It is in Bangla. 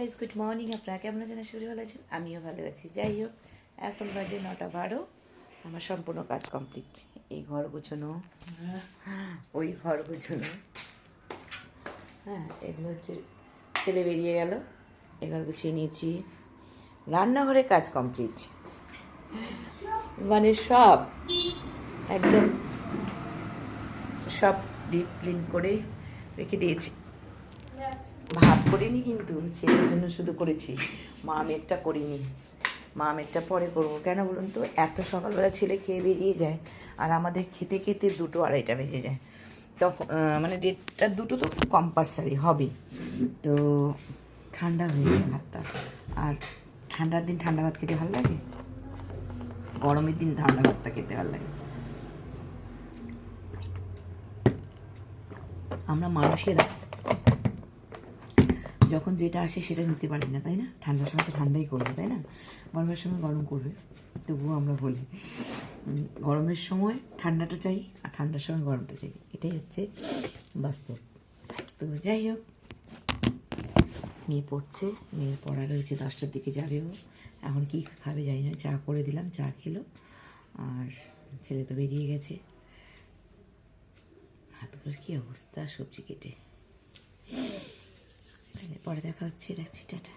Guys, good morning. আপনারা কেমন আছেন? আশা করি ভালো আছেন। আমিও ভালো আছি। যাই হোক, এখন বাজে 9:12। আমার সম্পূর্ণ কাজ কমপ্লিট। এই ঘর গুছানো, ওই ঘর গুছানো, হ্যাঁ, এগুলো হচ্ছে ছেলে বেরিয়ে গেল, এ ঘর গুছিয়ে নিয়েছি। রান্নাঘরের কাজ কমপ্লিট, মানে সব একদম সব ডিপ ক্লিন করে রেখে দিয়েছি। ভাত করিনি, কিন্তু ছেলের জন্য শুধু করেছি। মা মেয়েরটা করিনি, মা মেয়েরটা পরে করবো। কেন বলুন তো, এত সকালবেলা ছেলে খেয়ে বেরিয়ে যায়, আর আমাদের খেতে খেতে 2টো 2:30 বেজে যায়। তখন মানে 1:30 2টো তো কম্পালসারি হবে। তো ঠান্ডা হয়ে যায় ভাতটা, আর ঠান্ডার দিন ঠান্ডা ভাত খেতে ভালো লাগে, গরমের দিন ঠান্ডা ভাতটা খেতে ভালো লাগে। আমরা মানুষেরা যখন যেটা আসে সেটা নিতে পারি না, তাই না? ঠান্ডার সময় তো ঠান্ডাই করবে, তাই না? গরমের সময় গরম করবে, তবুও আমরা বলি গরমের সময় ঠান্ডাটা চাই, আর ঠান্ডার সময় গরমটা চাই। এটাই হচ্ছে বাস্তব। তো যাই হোক, মেয়ে পড়ছে, মেয়ের পড়া রয়েছে, 10টার দিকে যাবেও। এখন কি খাবে জানি না, চা করে দিলাম, চা খেলো। আর ছেলে তো বেরিয়ে গেছে। হাতগুলোর কী অবস্থা সবজি কেটে। পরে দেখা হচ্ছে, রাখছি, টাটা।